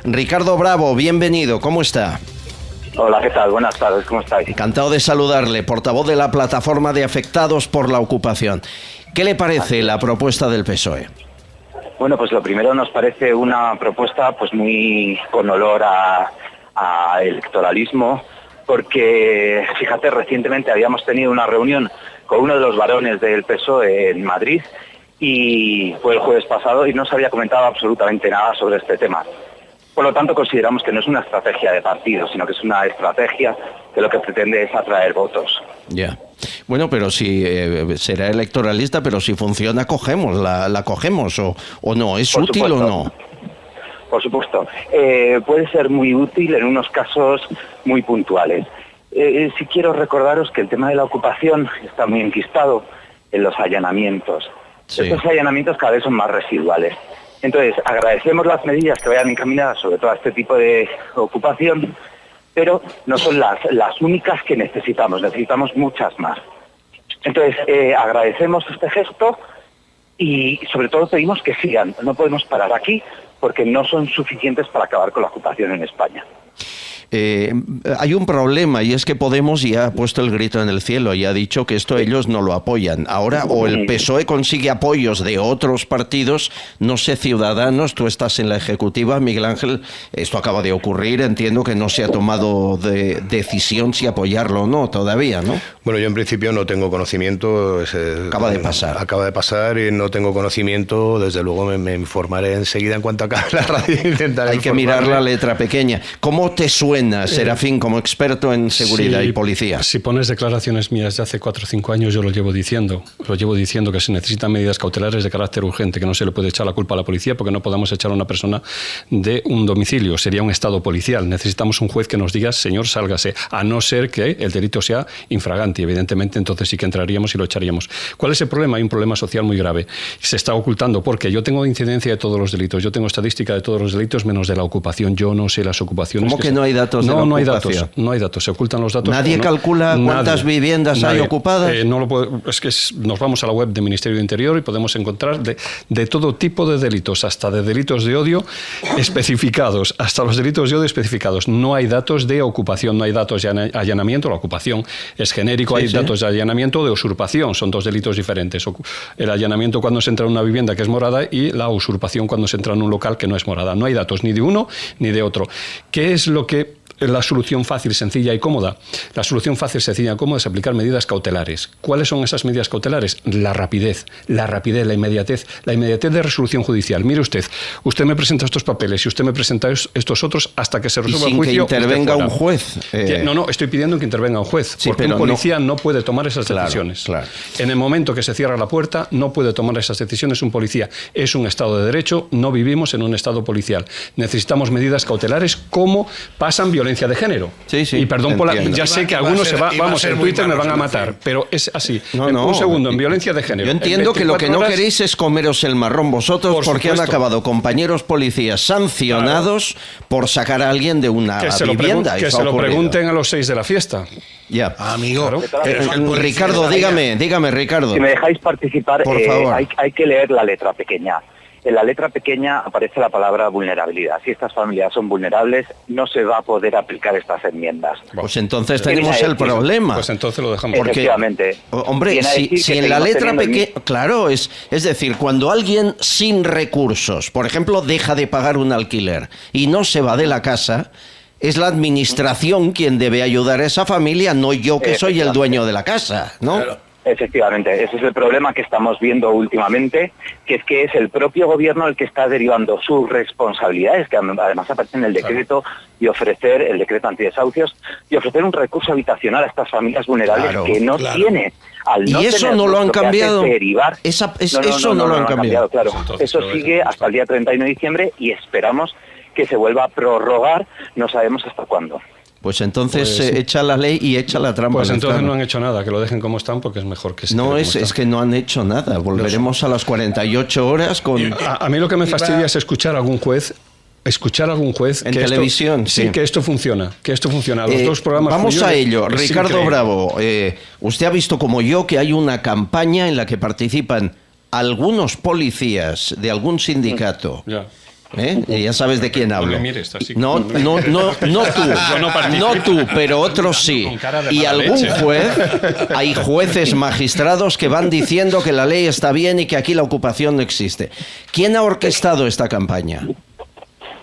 Ricardo Bravo, bienvenido, ¿cómo está? Hola, ¿qué tal? Buenas tardes, ¿cómo estáis? Encantado de saludarle, portavoz de la Plataforma de Afectados por la Ocupación. ¿Qué le parece la propuesta del PSOE? Bueno, pues lo primero nos parece una propuesta pues muy con olor a electoralismo, porque, fíjate, recientemente habíamos tenido una reunión con uno de los varones del PSOE en Madrid y fue el jueves pasado y no se había comentado absolutamente nada sobre este tema. Por lo tanto, consideramos que no es una estrategia de partido, sino que es una estrategia que lo que pretende es atraer votos. Ya. Bueno, pero si será electoralista, pero si funciona, cogemos, la cogemos o no. ¿Es útil o no? Por supuesto. Puede ser muy útil en unos casos muy puntuales. Sí quiero recordaros que el tema de la ocupación está muy enquistado en los allanamientos. Sí. Estos allanamientos cada vez son más residuales. Entonces, agradecemos las medidas que vayan encaminadas sobre todo a este tipo de ocupación, pero no son las únicas que necesitamos muchas más. Entonces, agradecemos este gesto y sobre todo pedimos que sigan. No podemos parar aquí porque no son suficientes para acabar con la ocupación en España. Hay un problema y es que Podemos ya ha puesto el grito en el cielo y ha dicho que esto ellos no lo apoyan. Ahora o el PSOE consigue apoyos de otros partidos, no sé, Ciudadanos, tú estás en la ejecutiva, Miguel Ángel, esto acaba de ocurrir, entiendo que no se ha tomado decisión si apoyarlo o no todavía, ¿no? Bueno, yo en principio no tengo conocimiento. Acaba de pasar. Acaba de pasar y no tengo conocimiento, desde luego me informaré enseguida en cuanto acabe la radio. Hay que mirar la letra pequeña. ¿Cómo te suena, Serafín, como experto en seguridad y policía? Si pones declaraciones mías de hace 4 o 5 años, yo lo llevo diciendo que se necesitan medidas cautelares de carácter urgente, que no se le puede echar la culpa a la policía porque no podemos echar a una persona de un domicilio, sería un estado policial. Necesitamos un juez que nos diga, señor, sálgase, a no ser que el delito sea infragante, evidentemente entonces sí que entraríamos y lo echaríamos. ¿Cuál es el problema? Hay un problema social muy grave. Se está ocultando porque yo tengo incidencia de todos los delitos, yo tengo estadística de todos los delitos menos de la ocupación. Yo no sé las ocupaciones. ¿Cómo que no hay datos? No hay datos, se ocultan los datos. ¿Nadie calcula cuántas viviendas hay ocupadas? No lo puedo, es que nos vamos a la web del Ministerio de Interior y podemos encontrar de todo tipo de delitos, hasta de delitos de odio especificados, hasta los delitos de odio especificados. No hay datos de ocupación, no hay datos de allanamiento, la ocupación es genérico, hay datos de allanamiento, de usurpación, son 2 delitos diferentes. El allanamiento cuando se entra en una vivienda que es morada y la usurpación cuando se entra en un local que no es morada. No hay datos ni de uno ni de otro. ¿Qué es lo que la solución fácil, sencilla y cómoda? La solución fácil, sencilla y cómoda es aplicar medidas cautelares. ¿Cuáles son esas medidas cautelares? La rapidez, la inmediatez de resolución judicial. Mire usted me presenta estos papeles y usted me presenta estos otros hasta que se resuelva el juicio. Y sin que intervenga un juez. No, estoy pidiendo que intervenga un juez, porque un policía no puede tomar esas decisiones. Claro. En el momento que se cierra la puerta, no puede tomar esas decisiones un policía. Es un Estado de Derecho, no vivimos en un Estado policial. Necesitamos medidas cautelares como pasan violencia de género. Sí, y perdón por ya sé que algunos en Twitter me van a matar, pero es así. Un segundo, en violencia de género. Yo entiendo que lo que no queréis es comeros el marrón vosotros, porque han acabado compañeros policías sancionados por sacar a alguien de una vivienda. Que se lo pregunten a los 6 de la fiesta. Ya. Amigo. Claro. Ricardo, dígame, Ricardo. Si me dejáis participar, por favor. Hay que leer la letra pequeña. En la letra pequeña aparece la palabra vulnerabilidad. Si estas familias son vulnerables, no se va a poder aplicar estas enmiendas. Pues entonces tenemos el problema. Pues entonces lo dejamos. Porque, efectivamente. Hombre, si en la letra pequeña... Claro, es decir, cuando alguien sin recursos, por ejemplo, deja de pagar un alquiler y no se va de la casa, es la administración quien debe ayudar a esa familia, no yo que soy el dueño de la casa, ¿no? Claro. Efectivamente, ese es el problema que estamos viendo últimamente, que es el propio gobierno el que está derivando sus responsabilidades, que además aparece en el decreto, y ofrecer el decreto antidesahucios, y ofrecer un recurso habitacional a estas familias vulnerables que no tiene. ¿Y eso no lo han cambiado? Eso no lo han cambiado, claro. Eso sigue hasta el día 31 de diciembre y esperamos que se vuelva a prorrogar, no sabemos hasta cuándo. Pues entonces echa la ley y echa la trampa. Pues entonces no han hecho nada, que lo dejen como están porque es mejor que se No, es que no han hecho nada. Volveremos a las 48 horas con... A mí lo que me fastidia es escuchar a algún juez en televisión, que esto funciona, Los 2 programas vamos a ello. Ricardo Bravo, usted ha visto como yo que hay una campaña en la que participan algunos policías de algún sindicato Ya sabes de quién hablo. No me mires, así que No tú, no tú, pero otros sí. Y algún juez, hay jueces magistrados que van diciendo que la ley está bien y que aquí la ocupación no existe. ¿Quién ha orquestado esta campaña?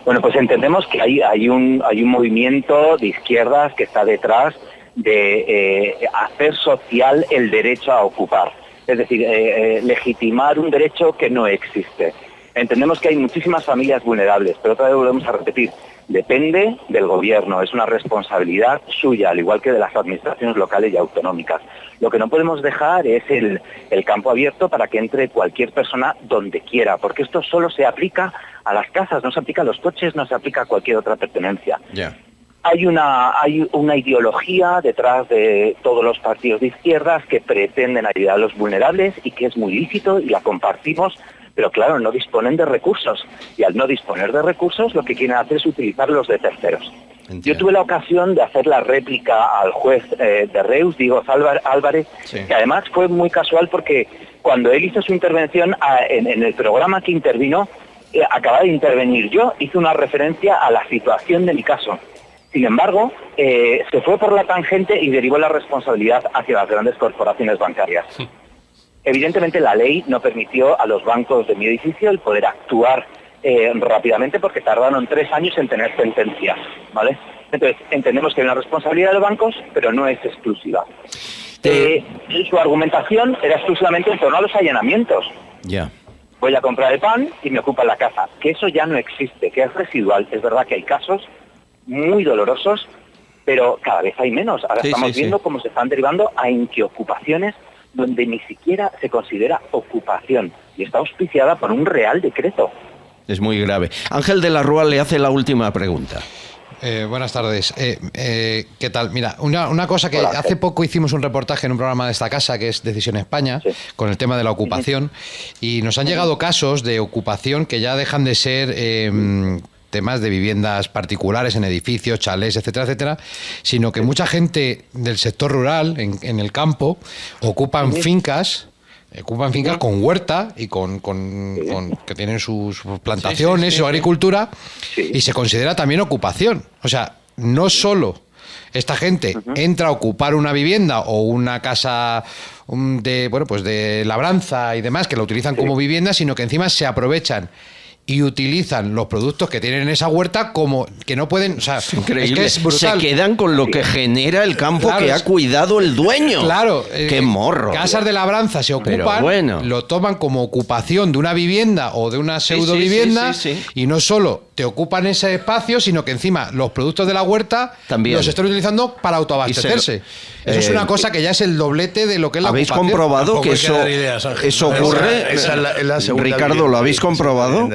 Bueno, pues entendemos que hay un movimiento de izquierdas que está detrás de hacer social el derecho a ocupar. Es decir, legitimar un derecho que no existe. Entendemos que hay muchísimas familias vulnerables, pero otra vez volvemos a repetir, depende del gobierno, es una responsabilidad suya, al igual que de las administraciones locales y autonómicas. Lo que no podemos dejar es el campo abierto para que entre cualquier persona donde quiera, porque esto solo se aplica a las casas, no se aplica a los coches, no se aplica a cualquier otra pertenencia. Yeah. Hay una ideología detrás de todos los partidos de izquierdas que pretenden ayudar a los vulnerables y que es muy lícito y la compartimos, pero claro, no disponen de recursos. Y al no disponer de recursos, lo que quieren hacer es utilizarlos de terceros. Entiendo. Yo tuve la ocasión de hacer la réplica al juez de Reus, Diego Álvarez, Sí. que además fue muy casual porque cuando él hizo su intervención en el programa que intervino, acababa de intervenir yo, hice una referencia a la situación de mi caso. Sin embargo, se fue por la tangente y derivó la responsabilidad hacia las grandes corporaciones bancarias. Sí. Evidentemente la ley no permitió a los bancos de mi edificio el poder actuar rápidamente porque tardaron 3 años en tener sentencias, ¿vale? Entonces, entendemos que hay una responsabilidad de los bancos, pero no es exclusiva. Su argumentación era exclusivamente en torno a los allanamientos. Ya. Voy a comprar el pan y me ocupan la casa. Que eso ya no existe, que es residual. Es verdad que hay casos muy dolorosos, pero cada vez hay menos. Ahora estamos viendo cómo se están derivando a inquiocupaciones donde ni siquiera se considera ocupación y está auspiciada por un real decreto. Es muy grave. Ángel de la Rúa le hace la última pregunta. Buenas tardes. ¿Qué tal? Mira, una cosa que hace poco hicimos un reportaje en un programa de esta casa, que es Decisión España, sí, con el tema de la ocupación, y nos han llegado casos de ocupación que ya dejan de ser temas de viviendas particulares en edificios, chalés, etcétera, etcétera, sino que mucha gente del sector rural, en el campo, ocupan fincas con huerta y con que tienen sus plantaciones, su agricultura, y se considera también ocupación. O sea, no solo esta gente entra a ocupar una vivienda o una casa de labranza y demás, que la utilizan como vivienda, sino que encima se aprovechan y utilizan los productos que tienen en esa huerta como que no pueden, o sea, increíble. Es que es brutal. Se quedan con lo que genera el campo, claro, que ha cuidado el dueño. Claro. Qué morro. Casas de labranza se ocupan, lo toman como ocupación de una vivienda o de una pseudo vivienda, y no solo te ocupan ese espacio, sino que encima los productos de la huerta también los están utilizando para autoabastecerse. Eso es una cosa que ya es el doblete de lo que es la ¿habéis ocupación? comprobado que eso ocurre? Ricardo, ¿lo habéis comprobado?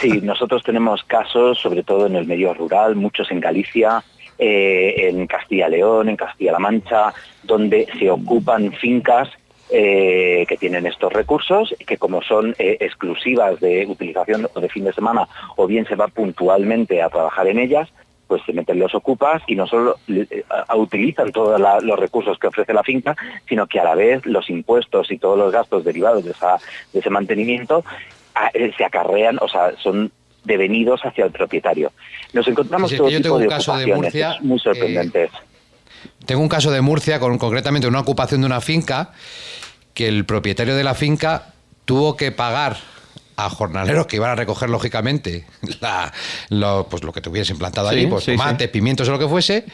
Sí, nosotros tenemos casos, sobre todo en el medio rural, muchos en Galicia, en Castilla y León, en Castilla-La Mancha, donde se ocupan fincas que tienen estos recursos, que como son exclusivas de utilización o de fin de semana, o bien se va puntualmente a trabajar en ellas, pues se meten los ocupas y no solo utilizan todos los recursos que ofrece la finca, sino que a la vez los impuestos y todos los gastos derivados de ese mantenimiento se acarrean, o sea, son devenidos hacia el propietario. Nos encontramos todo tipo de ocupaciones, es muy sorprendente. Tengo un caso de Murcia, concretamente una ocupación de una finca, que el propietario de la finca tuvo que pagar a jornaleros que iban a recoger, lógicamente, lo que tuviesen plantado allí, tomates, pimientos o lo que fuese.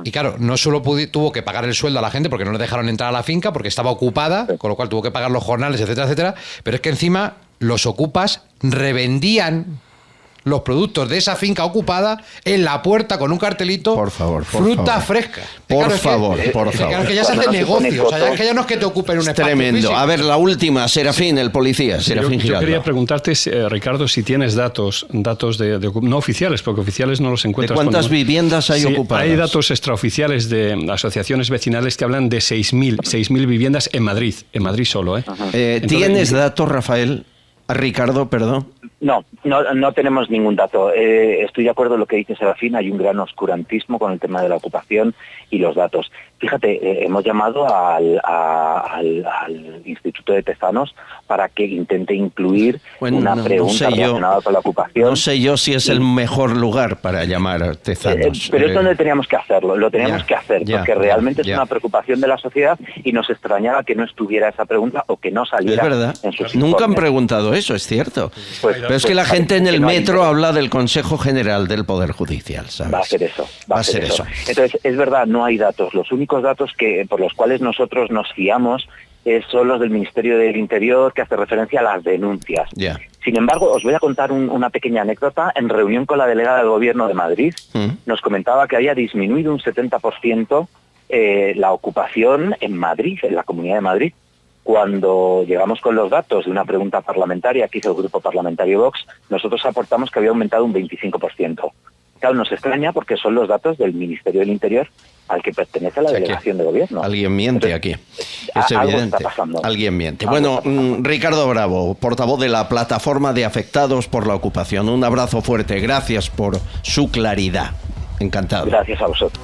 Y claro, no solo tuvo que pagar el sueldo a la gente porque no le dejaron entrar a la finca porque estaba ocupada, con lo cual tuvo que pagar los jornales, etcétera, etcétera. Pero es que encima los ocupas revendían los productos de esa finca ocupada en la puerta con un cartelito, por favor, fruta fresca. Por favor. Claro, que ya se hace negocio, o sea, que ya no es que te ocupen un espacio tremendo. Físico. A ver, la última, Serafín, el policía. Serafín yo quería preguntarte, Ricardo, si tienes datos de no oficiales, porque oficiales no los encuentras. ¿De cuántas viviendas hay ocupadas? Hay datos extraoficiales de asociaciones vecinales que hablan de 6.000 viviendas en Madrid solo. ¿Tienes datos, Rafael? Ricardo, perdón. No tenemos ningún dato. Estoy de acuerdo en lo que dice Serafín, hay un gran oscurantismo con el tema de la ocupación y los datos. Fíjate, hemos llamado al Instituto de Tezanos para que intente incluir una pregunta relacionada con la ocupación. No sé yo si es el mejor lugar para llamar a Tezanos. Pero es donde teníamos que hacerlo, lo teníamos que hacer, porque realmente es una preocupación de la sociedad y nos extrañaba que no estuviera esa pregunta o que no saliera. Es verdad, en sus nunca han informes. preguntado eso, es cierto. Pero es que la gente en el metro habla del Consejo General del Poder Judicial, ¿sabes? Va a ser eso, va a ser eso. Entonces, es verdad, no hay datos. Los únicos datos por los cuales nosotros nos fiamos son los del Ministerio del Interior, que hace referencia a las denuncias. Sin embargo, os voy a contar una pequeña anécdota. En reunión con la delegada del Gobierno de Madrid, nos comentaba que había disminuido un 70% la ocupación en Madrid, en la Comunidad de Madrid. Cuando llegamos con los datos de una pregunta parlamentaria que hizo el Grupo Parlamentario Vox, nosotros aportamos que había aumentado un 25%. Claro, nos extraña porque son los datos del Ministerio del Interior al que pertenece la delegación de gobierno. Alguien miente aquí. Es algo evidente. está pasando. Alguien miente. Bueno, Ricardo Bravo, portavoz de la Plataforma de Afectados por la Ocupación. Un abrazo fuerte. Gracias por su claridad. Encantado. Gracias a vosotros.